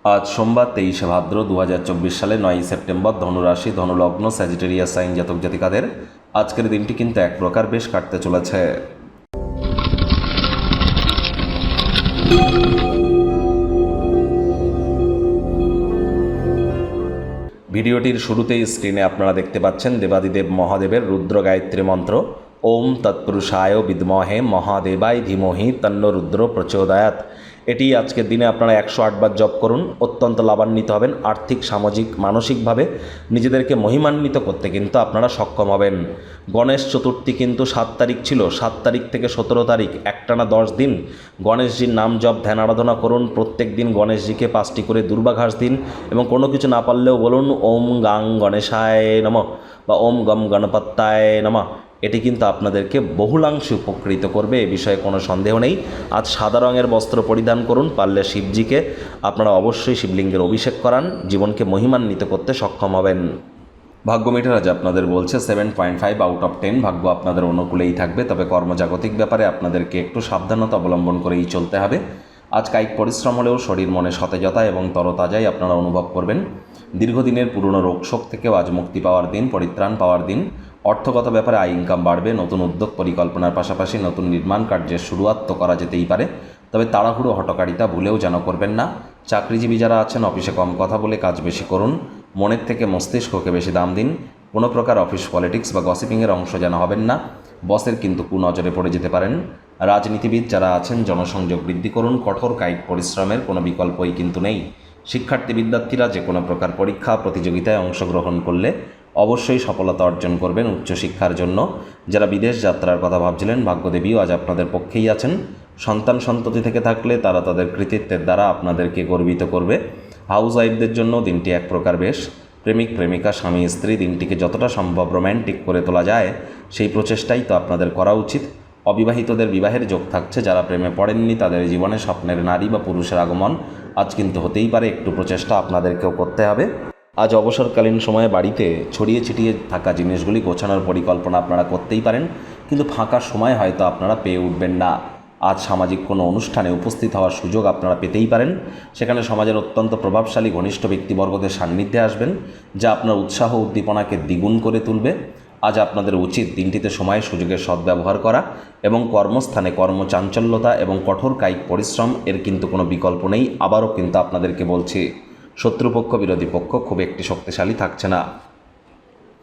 আজ সোমবার 23শে ভাদ্র 2024 সালে 9ই সেপ্টেম্বর, ধনুরাশি, ধনুলগ্ন, স্যাজিটেরিয়াস সাইন জাতক জাতিকাদের আজকের দিনটি কিন্তু এক প্রকার বেশ কাটতে চলেছে। ভিডিওটির শুরুতেই স্ক্রিনে আপনারা দেখতে পাচ্ছেন দেবাদিদেব মহাদেবের রুদ্র গায়ত্রী মন্ত্র। ওম তৎপুরুষায় বিদ্মহে মহাদেবায় ধীমহি তন্ন রুদ্র প্রচোদয়াৎ। এটি আজকের দিনে আপনারা 108 বার জপ করুন। অত্যন্ত লাভান্বিত হবেন। আর্থিক, সামাজিক, মানসিকভাবে নিজেদেরকে মহিমান্বিত করতে কিন্তু আপনারা সক্ষম হবেন। গণেশ চতুর্থী কিন্তু 7 তারিখ ছিল। 7 তারিখ থেকে 17 তারিখ একটানা 10 দিন গণেশজির নাম জপ ধ্যান আরাধনা করুন। প্রত্যেক দিন গণেশজিকে 5টি করে দুর্বাঘাস দিন এবং কোনো কিছু না পারলেও বলুন ওম গাং গণেশায় নমঃ বা ওম গম গণপত্যায় নমঃ। এটি কিন্তু আপনাদেরকে বহুলাংশে উপকৃত করবে, এ বিষয়ে কোনো সন্দেহ নেই। আজ সাদা রঙের বস্ত্র পরিধান করুন। পারলে শিবজিকে আপনারা অবশ্যই শিবলিঙ্গের অভিষেক করান। জীবনকে মহিমান্বিত করতে সক্ষম হবেন। ভাগ্য মিটার আজ আপনাদের বলছে 7.5 আউট অফ 10। ভাগ্য আপনাদের অনুকূলেই থাকবে, তবে কর্মজাগতিক ব্যাপারে আপনাদেরকে একটু সাবধানতা অবলম্বন করেই চলতে হবে। আজ কায়িক পরিশ্রম হলেও শরীর মনে সতেজতা এবং তরতাজাই আপনারা অনুভব করবেন। দীর্ঘদিনের পুরনো রোগশোক থেকেও আজ মুক্তি পাওয়ার দিন, পরিত্রাণ পাওয়ার দিন। অর্থগত ব্যাপারে আয় ইনকাম বাড়বে। নতুন উদ্যোগ পরিকল্পনার পাশাপাশি নতুন নির্মাণ কার্যের শুরুয়াত তো করা যেতেই পারে, তবে তাড়াহুড়ো হটকারিতা ভুলেও যেন করবেন না। চাকরিজীবী যারা আছেন অফিসে কম কথা বলে কাজ বেশি করুন। মনের থেকে মস্তিষ্ককে বেশি দাম দিন। কোনো প্রকার অফিস পলিটিক্স বা গসিপিংয়ের অংশ যেন হবেন না। বসের কিন্তু কুনজরে পড়ে যেতে পারেন। রাজনীতিবিদ যারা আছেন জনসংযোগ বৃদ্ধি করুন। কঠোর কায়িক পরিশ্রমের কোনো বিকল্পই কিন্তু নেই। শিক্ষার্থী বিদ্যার্থীরা যে কোনো প্রকার পরীক্ষা প্রতিযোগিতায় অংশগ্রহণ করলে অবশ্যই সফলতা অর্জন করবেন উচ্চশিক্ষার জন্য। যারা বিদেশ যাত্রার কথা ভাবছিলেন, ভাগ্যদেবীও আজ আপনাদের পক্ষেই আছেন। সন্তান সন্ততি থেকে থাকলে তারা তাদের কৃতিত্বের দ্বারা আপনাদেরকে গর্বিত করবে। হাউস ওয়াইফদের জন্য দিনটি এক প্রকার বেশ। প্রেমিক প্রেমিকা, স্বামী স্ত্রী দিনটিকে যতটা সম্ভব রোম্যান্টিক করে তোলা যায় সেই প্রচেষ্টাই তো আপনাদের করা উচিত। অবিবাহিতদের বিবাহের যোগ থাকছে। যারা প্রেমে পড়েননি তাদের জীবনে স্বপ্নের নারী বা পুরুষের আগমন আজ কিন্তু হতেই পারে। একটু প্রচেষ্টা আপনাদেরকেও করতে হবে। আজ অবসরকালীন সময়ে বাড়িতে ছড়িয়ে ছিটিয়ে থাকা জিনিসগুলি গোছানোর পরিকল্পনা আপনারা করতেই পারেন, কিন্তু ফাঁকা সময় হয়তো আপনারা পেয়ে উঠবেন না। আজ সামাজিক কোনো অনুষ্ঠানে উপস্থিত হওয়ার সুযোগ আপনারা পেতেই পারেন। সেখানে সমাজের অত্যন্ত প্রভাবশালী ঘনিষ্ঠ ব্যক্তিবর্গদের সান্নিধ্যে আসবেন, যা আপনার উৎসাহ উদ্দীপনাকে দ্বিগুণ করে তুলবে। আজ আপনাদের উচিত দিনটিতে সময় সুযোগের সদ্ব্যবহার করা এবং কর্মস্থানে কর্মচাঞ্চল্যতা এবং কঠোর কায়িক পরিশ্রম এর কিন্তু কোনো বিকল্প নেই। আবারও কিন্তু আপনাদেরকে বলছি, শত্রুপক্ষ বিরোধী পক্ষ খুব একটি শক্তিশালী থাকছে না।